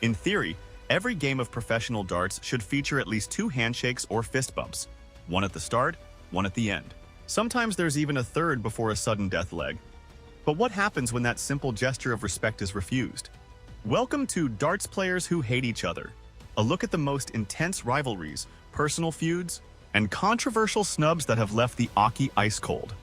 In theory, every game of professional darts should feature at least 2 handshakes or fist bumps, one at the start, one at the end. Sometimes there's even a third before a sudden death leg. But what happens when that simple gesture of respect is refused? Welcome to Darts Players Who Hate Each Other, a look at the most intense rivalries, personal feuds, and controversial snubs that have left the ockey ice cold.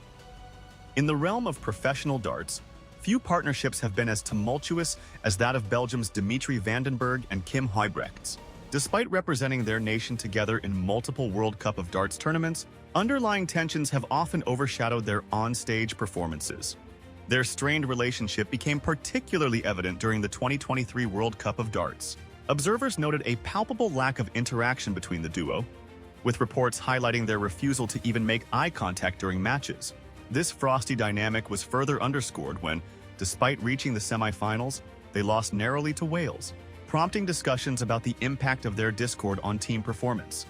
In the realm of professional darts, few partnerships have been as tumultuous as that of Belgium's Dmitri Vandenberg and Kim Huybrechts. Despite representing their nation together in multiple World Cup of Darts tournaments, underlying tensions have often overshadowed their on-stage performances. Their strained relationship became particularly evident during the 2023 World Cup of Darts. Observers noted a palpable lack of interaction between the duo, with reports highlighting their refusal to even make eye contact during matches. This frosty dynamic was further underscored when, despite reaching the semifinals, they lost narrowly to Wales, prompting discussions about the impact of their discord on team performance.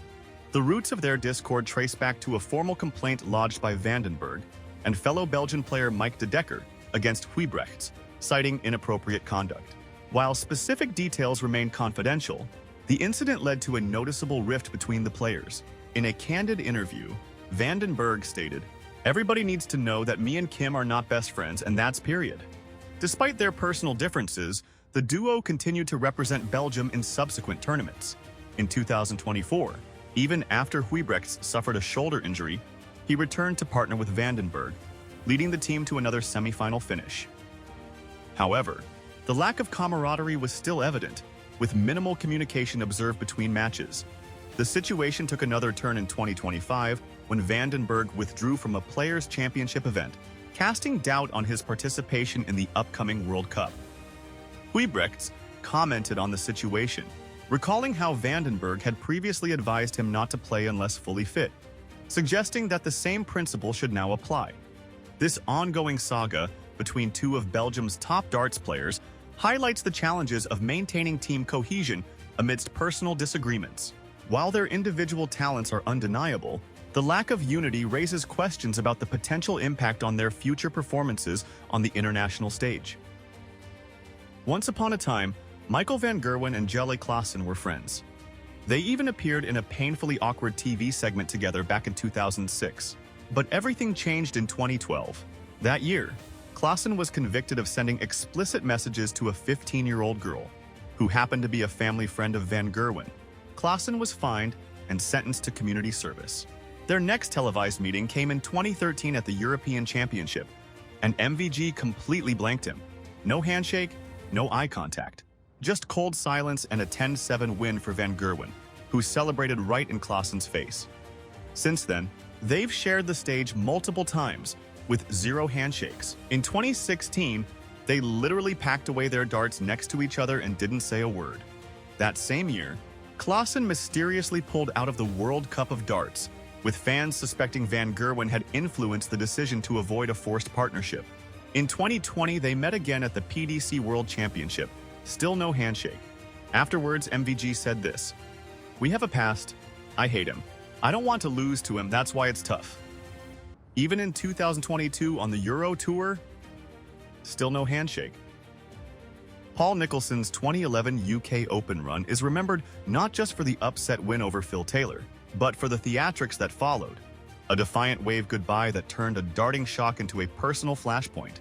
The roots of their discord trace back to a formal complaint lodged by Vandenberg and fellow Belgian player Mike de Decker against Huybrechts, citing inappropriate conduct. While specific details remain confidential, the incident led to a noticeable rift between the players. In a candid interview, Vandenberg stated, "Everybody needs to know that me and Kim are not best friends, and that's period." Despite their personal differences, the duo continued to represent Belgium in subsequent tournaments. In 2024, even after Huybrechts suffered a shoulder injury, he returned to partner with Vandenberg, leading the team to another semi-final finish. However, the lack of camaraderie was still evident, with minimal communication observed between matches. The situation took another turn in 2025 when Vandenberg withdrew from a Players' Championship event, casting doubt on his participation in the upcoming World Cup. Huybrechts commented on the situation, recalling how Vandenberg had previously advised him not to play unless fully fit, suggesting that the same principle should now apply. This ongoing saga between two of Belgium's top darts players highlights the challenges of maintaining team cohesion amidst personal disagreements. While their individual talents are undeniable, the lack of unity raises questions about the potential impact on their future performances on the international stage. Once upon a time, Michael van Gerwen and Jelle Klaassen were friends. They even appeared in a painfully awkward TV segment together back in 2006. But everything changed in 2012. That year, Klaassen was convicted of sending explicit messages to a 15-year-old girl, who happened to be a family friend of Van Gerwen. Klaassen was fined and sentenced to community service. Their next televised meeting came in 2013 at the European Championship, and MVG completely blanked him. No handshake, no eye contact. Just cold silence and a 10-7 win for Van Gerwen, who celebrated right in Klaassen's face. Since then, they've shared the stage multiple times, with 0 handshakes. In 2016, they literally packed away their darts next to each other and didn't say a word. That same year, Klaassen mysteriously pulled out of the World Cup of Darts, with fans suspecting Van Gerwen had influenced the decision to avoid a forced partnership. In 2020, they met again at the PDC World Championship. Still no handshake. Afterwards, MVG said this, "We have a past. I hate him. I don't want to lose to him, that's why it's tough." Even in 2022 on the Euro Tour, still no handshake. Paul Nicholson's 2011 UK Open run is remembered not just for the upset win over Phil Taylor, but for the theatrics that followed. A defiant wave goodbye that turned a darting shock into a personal flashpoint.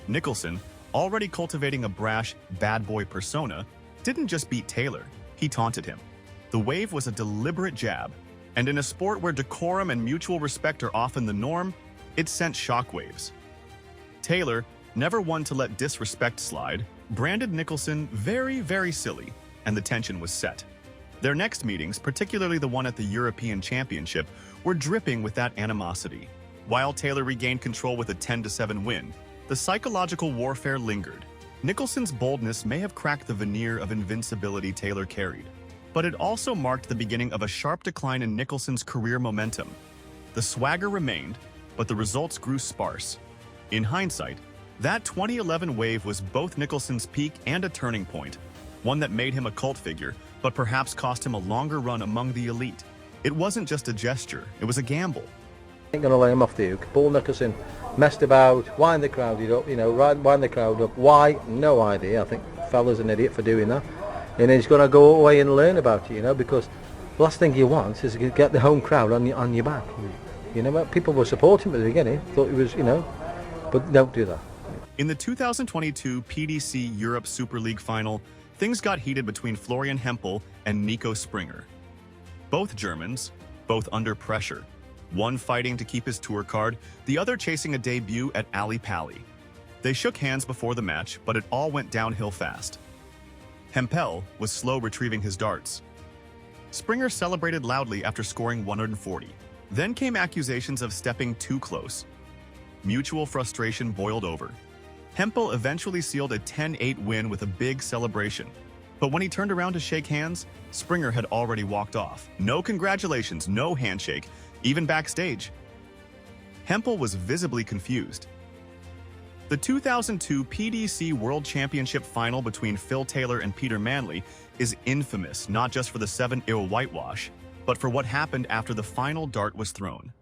Nicholson, already cultivating a brash, bad boy persona, didn't just beat Taylor, he taunted him. The wave was a deliberate jab, and in a sport where decorum and mutual respect are often the norm, it sent shockwaves. Taylor, never one to let disrespect slide, branded Nicholson very, very silly, and the tension was set. Their next meetings, particularly the one at the European Championship, were dripping with that animosity. While Taylor regained control with a 10-7 win, the psychological warfare lingered. Nicholson's boldness may have cracked the veneer of invincibility Taylor carried, but it also marked the beginning of a sharp decline in Nicholson's career momentum. The swagger remained, but the results grew sparse. In hindsight, that 2011 wave was both Nicholson's peak and a turning point, one that made him a cult figure, but perhaps cost him a longer run among the elite. It wasn't just a gesture, it was a gamble. Ain't gonna lay him off the hook. Paul Nicholson messed about, wind the crowd up, wind the crowd up. Why? No idea. I think fella's an idiot for doing that. and he's going to go away and learn about it, you know, because the last thing you want is to get the home crowd on your back. You know, people were supporting him at the beginning, thought he was, you know, but don't do that. In the 2022 PDC Europe Super League final, things got heated between Florian Hempel and Nico Springer. Both Germans, both under pressure. One fighting to keep his tour card, the other chasing a debut at Ali Pali. They shook hands before the match, but it all went downhill fast. Hempel was slow retrieving his darts. Springer celebrated loudly after scoring 140. Then came accusations of stepping too close. Mutual frustration boiled over. Hempel eventually sealed a 10-8 win with a big celebration. But when he turned around to shake hands, Springer had already walked off. No congratulations, no handshake, even backstage. Hempel was visibly confused. The 2002 PDC World Championship final between Phil Taylor and Peter Manley is infamous not just for the 7-0 whitewash, but for what happened after the final dart was thrown.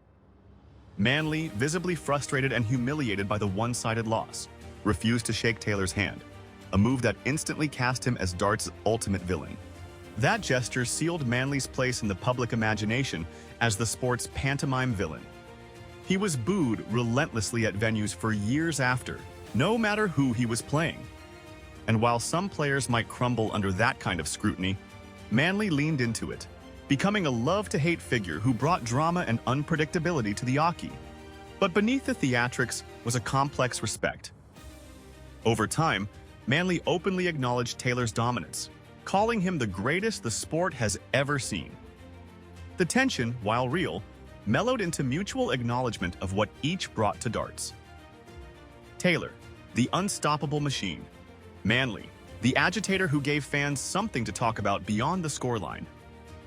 Manley, visibly frustrated and humiliated by the one-sided loss, refused to shake Taylor's hand, a move that instantly cast him as darts' ultimate villain. That gesture sealed Manley's place in the public imagination as the sport's pantomime villain. He was booed relentlessly at venues for years after, no matter who he was playing. And while some players might crumble under that kind of scrutiny, Manley leaned into it, becoming a love-to-hate figure who brought drama and unpredictability to the ockey. But beneath the theatrics was a complex respect. Over time, Manley openly acknowledged Taylor's dominance, calling him the greatest the sport has ever seen. The tension, while real, mellowed into mutual acknowledgement of what each brought to darts. Taylor, the unstoppable machine. Manley, the agitator who gave fans something to talk about beyond the scoreline.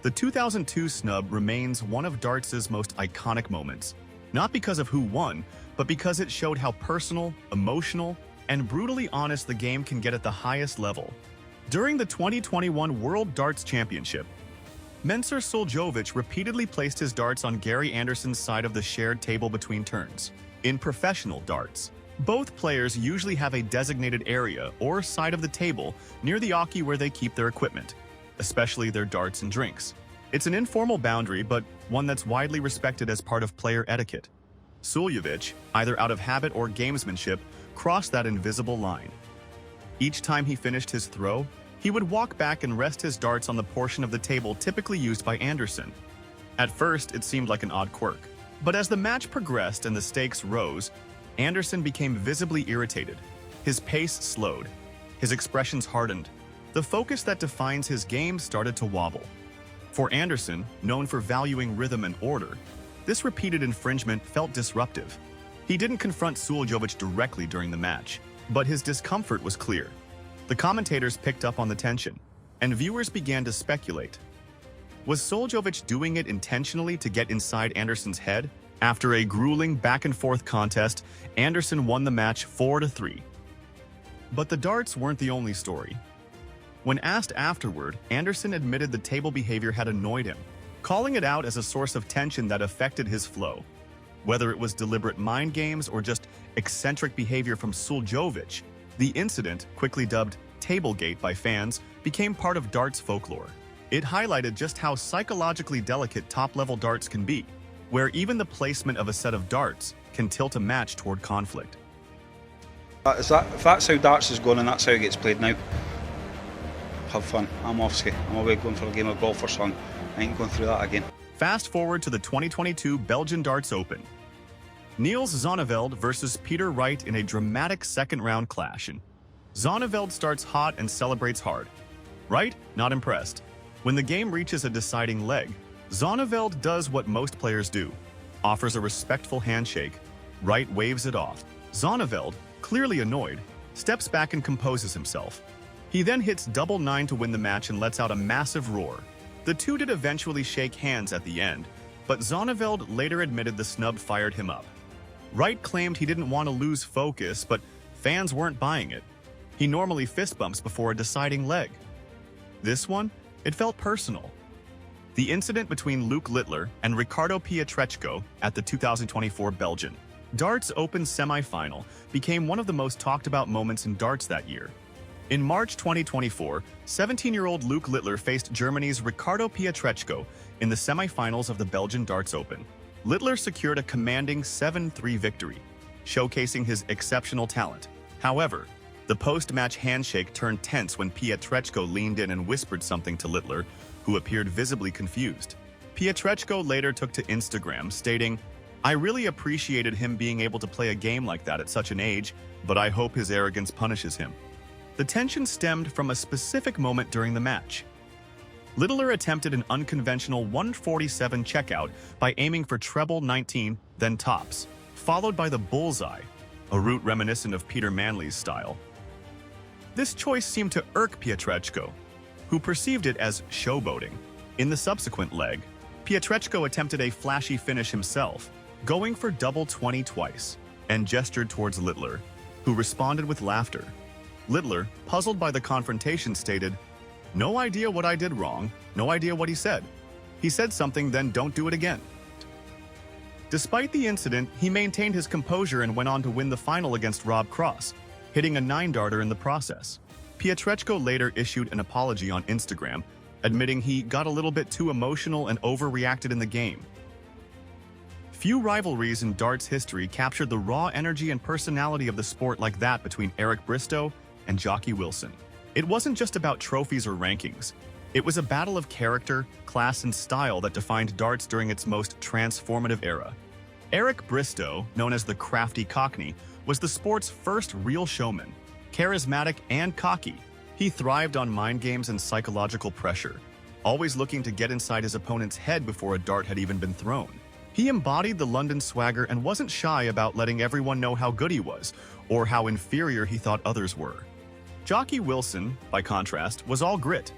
The 2002 snub remains one of darts' most iconic moments, not because of who won, but because it showed how personal, emotional, and brutally honest the game can get at the highest level. During the 2021 World Darts Championship, Mensur Suljovic repeatedly placed his darts on Gary Anderson's side of the shared table between turns. In professional darts, both players usually have a designated area or side of the table near the ockey where they keep their equipment, especially their darts and drinks. It's an informal boundary, but one that's widely respected as part of player etiquette. Suljovic, either out of habit or gamesmanship, crossed that invisible line. Each time he finished his throw, he would walk back and rest his darts on the portion of the table typically used by Anderson. At first, it seemed like an odd quirk. But as the match progressed and the stakes rose, Anderson became visibly irritated. His pace slowed. His expressions hardened. The focus that defines his game started to wobble. For Anderson, known for valuing rhythm and order, this repeated infringement felt disruptive. He didn't confront Suljovic directly during the match, but his discomfort was clear. The commentators picked up on the tension, and viewers began to speculate. Was Suljovic doing it intentionally to get inside Anderson's head? After a grueling back-and-forth contest, Anderson won the match 4-3. But the darts weren't the only story. When asked afterward, Anderson admitted the table behavior had annoyed him, calling it out as a source of tension that affected his flow. Whether it was deliberate mind games or just eccentric behavior from Suljovic, the incident, quickly dubbed Tablegate by fans, became part of darts folklore. It highlighted just how psychologically delicate top-level darts can be, where even the placement of a set of darts can tilt a match toward conflict. If that's how darts is going and that's how it gets played now, have fun. I'm off ski. I'm away going for a game of golf or something. I ain't going through that again. Fast forward to the 2022 Belgian Darts Open. Niels Zonneveld versus Peter Wright in a dramatic second-round clash. Zonneveld starts hot and celebrates hard. Wright, not impressed. When the game reaches a deciding leg, Zonneveld does what most players do, offers a respectful handshake. Wright waves it off. Zonneveld, clearly annoyed, steps back and composes himself. He then hits double 9 to win the match and lets out a massive roar. The two did eventually shake hands at the end, but Zonneveld later admitted the snub fired him up. Wright claimed he didn't want to lose focus, but fans weren't buying it. He normally fist bumps before a deciding leg. This one, it felt personal. The incident between Luke Littler and Ricardo Pietreczko at the 2024 Belgian Darts Open semi-final became one of the most talked about moments in darts that year. In March 2024, 17-year-old Luke Littler faced Germany's Ricardo Pietreczko in the semifinals of the Belgian Darts Open. Littler secured a commanding 7-3 victory, showcasing his exceptional talent. However, the post-match handshake turned tense when Pietreczko leaned in and whispered something to Littler, who appeared visibly confused. Pietreczko later took to Instagram, stating, "I really appreciated him being able to play a game like that at such an age, but I hope his arrogance punishes him." The tension stemmed from a specific moment during the match. Littler attempted an unconventional 147 checkout by aiming for treble 19, then tops, followed by the bullseye, a route reminiscent of Peter Manley's style. This choice seemed to irk Pietreczko, who perceived it as showboating. In the subsequent leg, Pietreczko attempted a flashy finish himself, going for double 20 twice, and gestured towards Littler, who responded with laughter. Littler, puzzled by the confrontation, stated, "No idea what I did wrong, no idea what he said. He said something, then don't do it again." Despite the incident, he maintained his composure and went on to win the final against Rob Cross, hitting a 9-darter in the process. Pietreczko later issued an apology on Instagram, admitting he got a little bit too emotional and overreacted in the game. Few rivalries in darts history captured the raw energy and personality of the sport like that between Bristo and Jockey Wilson. It wasn't just about trophies or rankings. It was a battle of character, class, and style that defined darts during its most transformative era. Bristo, known as the crafty Cockney, was the sport's first real showman. Charismatic and cocky, he thrived on mind games and psychological pressure, always looking to get inside his opponent's head before a dart had even been thrown. He embodied the London swagger and wasn't shy about letting everyone know how good he was, or how inferior he thought others were. Jockey Wilson, by contrast, was all grit.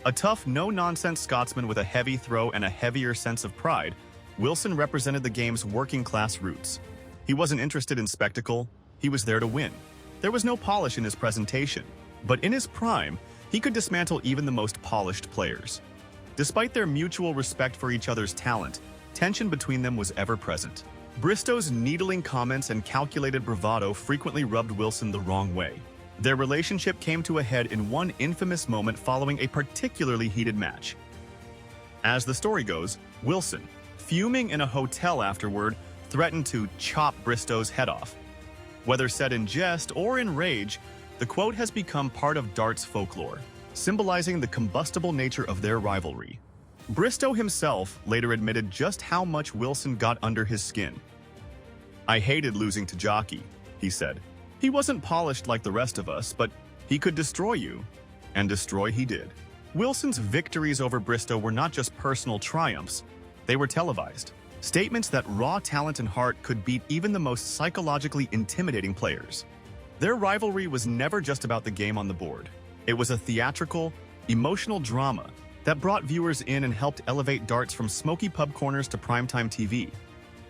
A tough, no-nonsense Scotsman with a heavy throw and a heavier sense of pride, Wilson represented the game's working-class roots. He wasn't interested in spectacle, he was there to win. There was no polish in his presentation, but in his prime, he could dismantle even the most polished players. Despite their mutual respect for each other's talent, tension between them was ever present. Bristo's needling comments and calculated bravado frequently rubbed Wilson the wrong way. Their relationship came to a head in one infamous moment following a particularly heated match. As the story goes, Wilson, fuming in a hotel afterward, threatened to chop Bristo's head off. Whether said in jest or in rage, the quote has become part of darts folklore, symbolizing the combustible nature of their rivalry. Bristo himself later admitted just how much Wilson got under his skin. "I hated losing to Jockey," he said. "He wasn't polished like the rest of us, but he could destroy you." And destroy he did. Wilson's victories over Bristo were not just personal triumphs, they were televised. Statements that raw talent and heart could beat even the most psychologically intimidating players. Their rivalry was never just about the game on the board. It was a theatrical, emotional drama that brought viewers in and helped elevate darts from smoky pub corners to primetime TV.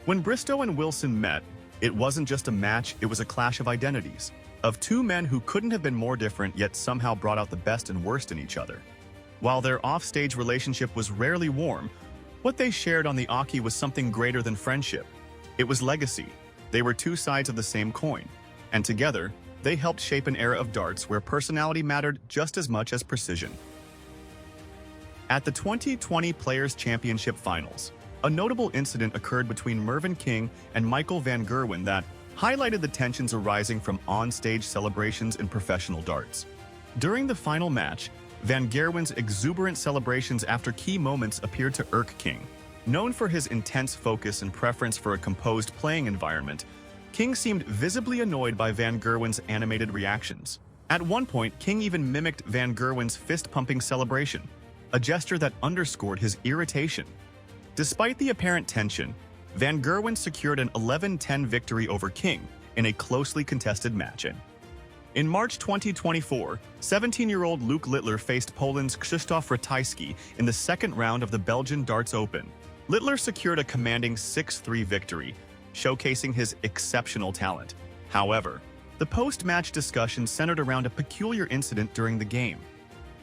When Bristo and Wilson met, it wasn't just a match, it was a clash of identities, of two men who couldn't have been more different yet somehow brought out the best and worst in each other. While their off-stage relationship was rarely warm, what they shared on the ockey was something greater than friendship. It was legacy. They were two sides of the same coin, and together, they helped shape an era of darts where personality mattered just as much as precision. At the 2020 Players' Championship Finals, a notable incident occurred between Mervyn King and Michael van Gerwen that highlighted the tensions arising from on-stage celebrations in professional darts. During the final match, Van Gerwen's exuberant celebrations after key moments appeared to irk King. Known for his intense focus and preference for a composed playing environment, King seemed visibly annoyed by Van Gerwen's animated reactions. At one point, King even mimicked Van Gerwen's fist-pumping celebration, a gesture that underscored his irritation. Despite the apparent tension, Van Gerwen secured an 11-10 victory over King in a closely contested match. In March 2024, 17-year-old Luke Littler faced Poland's Kristoff Ratiski in the second round of the Belgian Darts Open. Littler secured a commanding 6-3 victory, showcasing his exceptional talent. However, the post-match discussion centered around a peculiar incident during the game.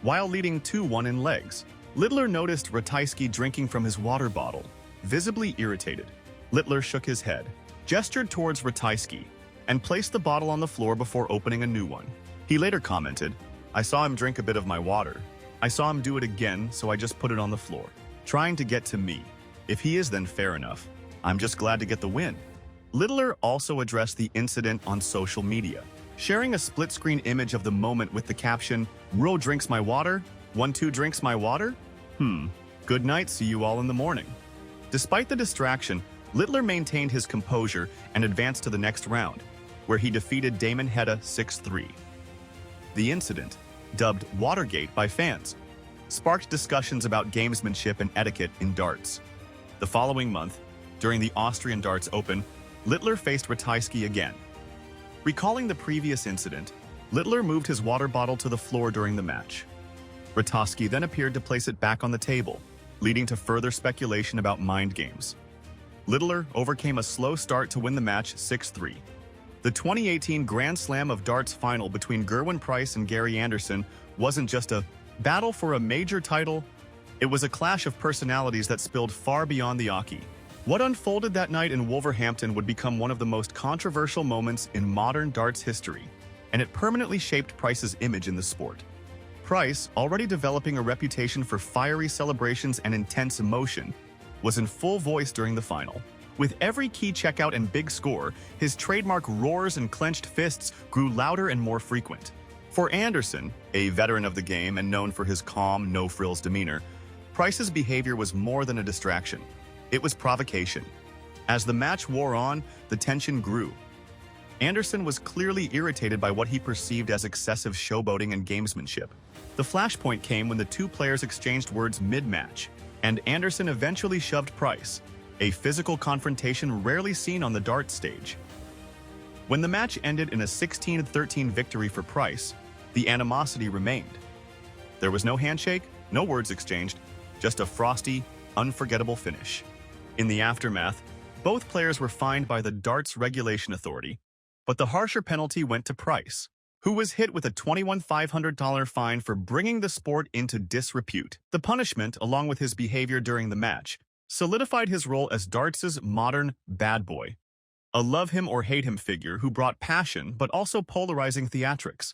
While leading 2-1 in legs, Littler noticed Ratiski drinking from his water bottle. Visibly irritated, Littler shook his head, gestured towards Ratiski, and placed the bottle on the floor before opening a new one. He later commented, I saw him drink a bit of my water. I saw him do it again, so I just put it on the floor, trying to get to me. If he is, then fair enough. I'm just glad to get the win. Littler also addressed the incident on social media, sharing a split-screen image of the moment with the caption, "Ro drinks my water? 1-2 drinks my water? Good night, see you all in the morning." Despite the distraction, Littler maintained his composure and advanced to the next round, where he defeated Damon Hedda 6-3. The incident, dubbed Watergate by fans, sparked discussions about gamesmanship and etiquette in darts. The following month, during the Austrian Darts Open, Littler faced Ratiski again. Recalling the previous incident, Littler moved his water bottle to the floor during the match. Ratiski then appeared to place it back on the table, leading to further speculation about mind games. Littler overcame a slow start to win the match 6-3. The 2018 Grand Slam of Darts final between Gerwyn Price and Gary Anderson wasn't just a battle for a major title, it was a clash of personalities that spilled far beyond the ockey. What unfolded that night in Wolverhampton would become one of the most controversial moments in modern darts history, and it permanently shaped Price's image in the sport. Price, already developing a reputation for fiery celebrations and intense emotion, was in full voice during the final. With every key checkout and big score, his trademark roars and clenched fists grew louder and more frequent. For Anderson, a veteran of the game and known for his calm, no-frills demeanor, Price's behavior was more than a distraction. It was provocation. As the match wore on, the tension grew. Anderson was clearly irritated by what he perceived as excessive showboating and gamesmanship. The flashpoint came when the two players exchanged words mid-match, and Anderson eventually shoved Price, a physical confrontation rarely seen on the darts stage. When the match ended in a 16-13 victory for Price, the animosity remained. There was no handshake, no words exchanged, just a frosty, unforgettable finish. In the aftermath, both players were fined by the Darts Regulation Authority, but the harsher penalty went to Price, who was hit with a $21,500 fine for bringing the sport into disrepute. The punishment, along with his behavior during the match, solidified his role as darts' modern bad boy, a love him or hate him figure who brought passion but also polarizing theatrics.